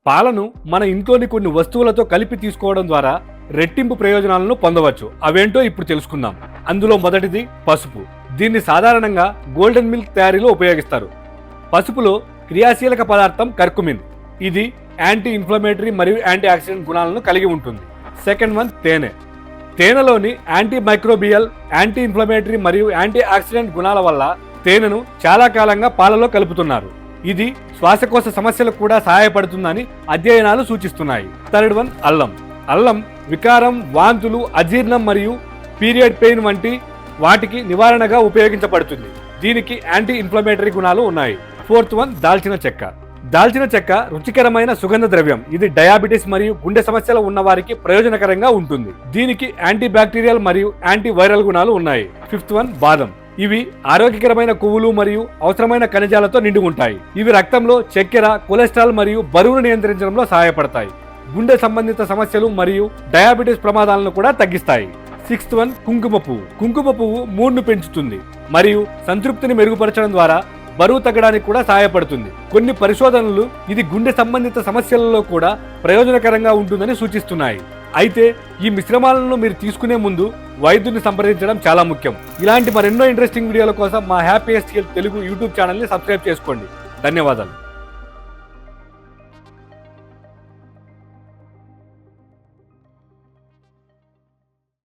పాలను మన ఇంట్లోని కొన్ని వస్తువులతో కలిపి తీసుకోవడం ద్వారా రెట్టింపు ప్రయోజనాలను పొందవచ్చు. అవేంటో ఇప్పుడు తెలుసుకుందాం. అందులో మొదటిది పసుపు. దీన్ని సాధారణంగా గోల్డెన్ మిల్క్ తయారీలో ఉపయోగిస్తారు. పసుపులో క్రియాశీలక పదార్థం కర్కుమిన్. ఇది యాంటీ ఇన్ఫ్లమేటరీ మరియు యాంటీ ఆక్సిడెంట్ గుణాలను కలిగి ఉంటుంది. సెకండ్ వన్ తేనె. తేనెలోని యాంటీ మైక్రోబియల్, యాంటీ ఇన్ఫ్లమేటరీ మరియు యాంటీ ఆక్సిడెంట్ గుణాల వల్ల తేనెను చాలా కాలంగా పాలలో కలుపుతున్నారు. ఇది శ్వాసకోశ సమస్యలకు కూడా సహాయపడుతుందని అధ్యయనాలు సూచిస్తున్నాయి. థర్డ్ వన్ అల్లం. అల్లం వికారం, వాంతులు, అజీర్ణం మరియు పీరియడ్ పెయిన్ వంటి వాటికి నివారణగా ఉపయోగించబడుతుంది. దీనికి యాంటీ ఇన్ఫ్లమేటరీ గుణాలు ఉన్నాయి. ఫోర్త్ వన్ దాల్చిన చెక్క. దాల్చిన చెక్క రుచికరమైన సుగంధ ద్రవ్యం. ఇది డయాబెటిస్ మరియు గుండె సమస్యలు ఉన్న వారికి ప్రయోజనకరంగా ఉంటుంది. దీనికి యాంటీ బ్యాక్టీరియల్ మరియు యాంటీ వైరల్ గుణాలు ఉన్నాయి. ఫిఫ్త్ వన్ బాదం. ఇవి ఆరోగ్యకరమైన కొవ్వులు మరియు అవసరమైన ఖనిజాలతో నిండి ఉంటాయి. ఇవి రక్తంలో చక్కెర, కొలెస్ట్రాల్ మరియు బరువును నియంత్రించడంలో సహాయపడతాయి. గుండె సంబంధిత సమస్యలు మరియు డయాబెటిస్ ప్రమాదాలను కూడా తగ్గిస్తాయి. సిక్స్త్ వన్ కుంకుమ పువ్వు. కుంకుమ పువ్వు మూడ్ను పెంచుతుంది మరియు సంతృప్తిని మెరుగుపరచడం ద్వారా బరువు తగ్గడానికి కూడా సహాయపడుతుంది. కొన్ని పరిశోధనలు ఇది గుండె సంబంధిత సమస్యలలో కూడా ప్రయోజనకరంగా ఉంటుందని సూచిస్తున్నాయి. అయితే ఈ మిశ్రమాలను మీరు తీసుకునే ముందు వైద్యుని సంప్రదించడం చాలా ముఖ్యం. ఇలాంటి మరెన్నో ఇంట్రెస్టింగ్ వీడియోల కోసం మా హ్యాపీయెస్ట్ హెల్త్ తెలుగు యూట్యూబ్ ఛానల్ని సబ్స్క్రైబ్ చేసుకోండి. ధన్యవాదాలు.